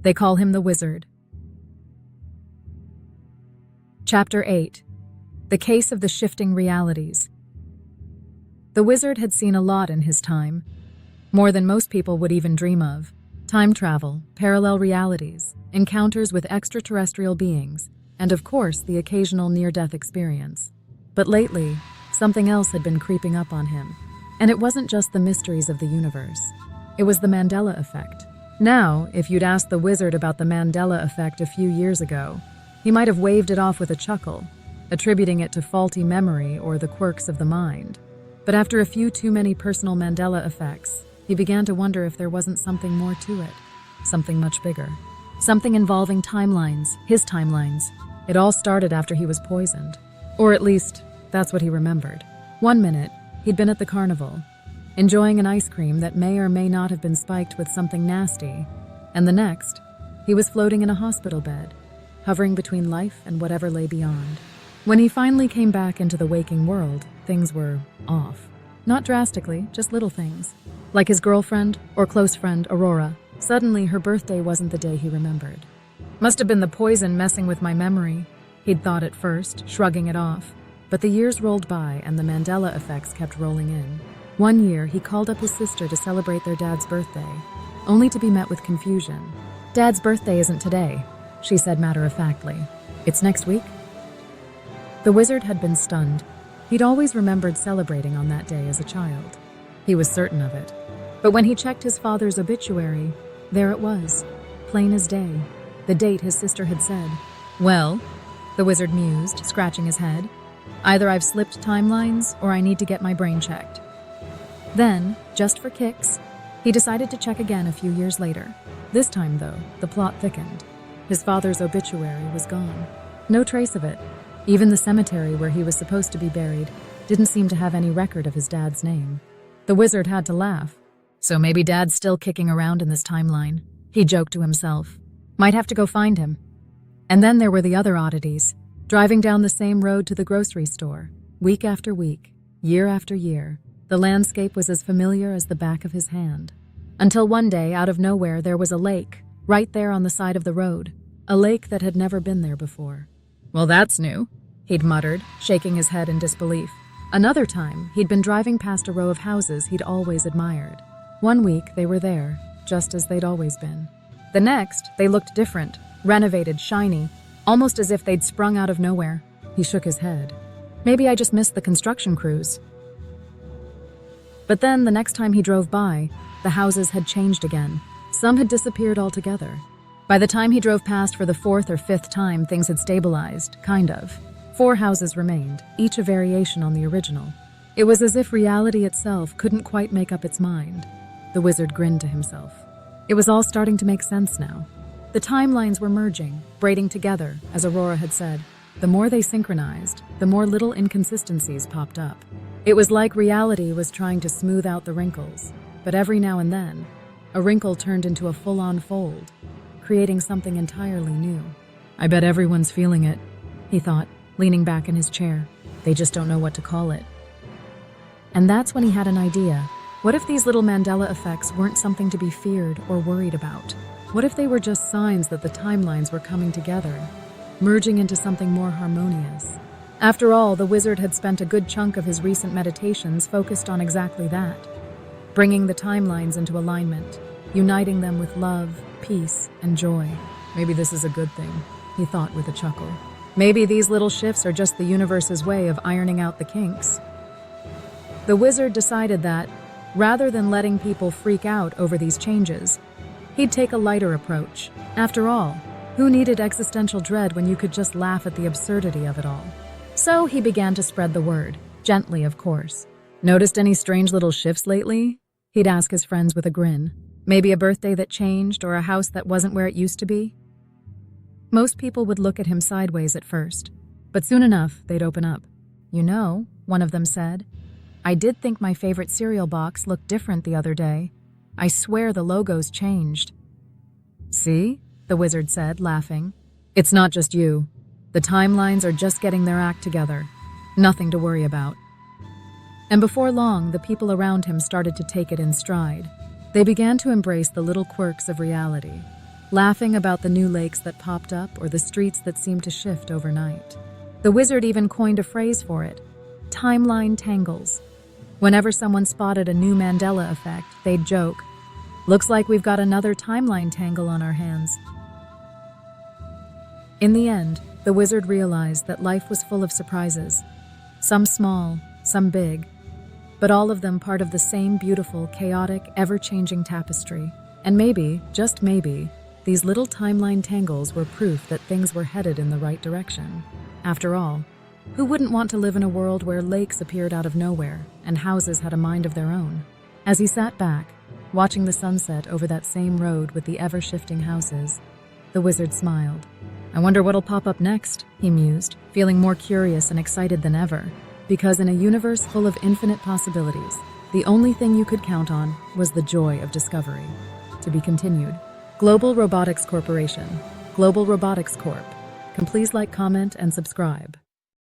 They call him the Wizard. Chapter 8. The Case of the Shifting Realities. The Wizard had seen a lot in his time, more than most people would even dream of. Time travel, parallel realities, encounters with extraterrestrial beings, and of course the occasional near-death experience. But lately, something else had been creeping up on him. And it wasn't just the mysteries of the universe. It was the Mandela effect. Now, if you'd asked the Wizard about the Mandela effect a few years ago, he might have waved it off with a chuckle, attributing it to faulty memory or the quirks of the mind. But after a few too many personal Mandela effects, he began to wonder if there wasn't something more to it, something much bigger. Something involving timelines, his timelines. It all started after he was poisoned. Or at least, that's what he remembered. One minute, he'd been at the carnival, enjoying an ice cream that may or may not have been spiked with something nasty, and the next, he was floating in a hospital bed, hovering between life and whatever lay beyond. When he finally came back into the waking world, things were off. Not drastically, just little things. Like his girlfriend or close friend, Aurora. Suddenly, her birthday wasn't the day he remembered. Must have been the poison messing with my memory, he'd thought at first, shrugging it off. But the years rolled by and the Mandela effects kept rolling in. One year, he called up his sister to celebrate their dad's birthday, only to be met with confusion. "Dad's birthday isn't today," she said matter-of-factly. "It's next week?" The Wizard had been stunned. He'd always remembered celebrating on that day as a child. He was certain of it. But when he checked his father's obituary, there it was, plain as day, the date his sister had said. "Well," the Wizard mused, scratching his head, "either I've slipped timelines or I need to get my brain checked." Then, just for kicks, he decided to check again a few years later. This time, though, the plot thickened. His father's obituary was gone. No trace of it. Even the cemetery where he was supposed to be buried didn't seem to have any record of his dad's name. The Wizard had to laugh. So maybe Dad's still kicking around in this timeline, he joked to himself. Might have to go find him. And then there were the other oddities. Driving down the same road to the grocery store, week after week, year after year, the landscape was as familiar as the back of his hand. Until one day, out of nowhere, there was a lake, right there on the side of the road. A lake that had never been there before. "Well, that's new," he'd muttered, shaking his head in disbelief. Another time, he'd been driving past a row of houses he'd always admired. One week, they were there, just as they'd always been. The next, they looked different, renovated, shiny, almost as if they'd sprung out of nowhere. He shook his head. "Maybe I just missed the construction crews." But then, the next time he drove by, the houses had changed again. Some had disappeared altogether. By the time he drove past for the fourth or fifth time, things had stabilized, kind of. 4 houses remained, each a variation on the original. It was as if reality itself couldn't quite make up its mind. The Wizard grinned to himself. It was all starting to make sense now. The timelines were merging, braiding together, as Aurora had said. The more they synchronized, the more little inconsistencies popped up. It was like reality was trying to smooth out the wrinkles, but every now and then, a wrinkle turned into a full-on fold, creating something entirely new. "I bet everyone's feeling it," he thought, leaning back in his chair. "They just don't know what to call it." And that's when he had an idea. What if these little Mandela effects weren't something to be feared or worried about? What if they were just signs that the timelines were coming together, merging into something more harmonious? After all, the Wizard had spent a good chunk of his recent meditations focused on exactly that, bringing the timelines into alignment, uniting them with love, peace, and joy. "Maybe this is a good thing," he thought with a chuckle. "Maybe these little shifts are just the universe's way of ironing out the kinks." The Wizard decided that, rather than letting people freak out over these changes, he'd take a lighter approach. After all, who needed existential dread when you could just laugh at the absurdity of it all? So he began to spread the word, gently of course. "Noticed any strange little shifts lately?" he'd ask his friends with a grin. Maybe a birthday that changed or a house that wasn't where it used to be? Most people would look at him sideways at first, but soon enough they'd open up. "You know," one of them said, "I did think my favorite cereal box looked different the other day. I swear the logo's changed." "See?" the Wizard said, laughing. "It's not just you. The timelines are just getting their act together. Nothing to worry about." And before long, the people around him started to take it in stride. They began to embrace the little quirks of reality. laughing about the new lakes that popped up or the streets that seemed to shift overnight. The wizard even coined a phrase for it: timeline tangles. Whenever someone spotted a new Mandela effect, they'd joke, "Looks like we've got another timeline tangle on our hands." In the end, the wizard realized that life was full of surprises, some small, some big, but all of them part of the same beautiful, chaotic, ever-changing tapestry. And maybe, just maybe, these little timeline tangles were proof that things were headed in the right direction. After all, who wouldn't want to live in a world where lakes appeared out of nowhere and houses had a mind of their own? As he sat back, watching the sunset over that same road with the ever-shifting houses, the wizard smiled. "I wonder what'll pop up next," he mused, feeling more curious and excited than ever. Because in a universe full of infinite possibilities, the only thing you could count on was the joy of discovery. To be continued. Global Robotics Corporation. Global Robotics Corp. Please like, comment, and subscribe.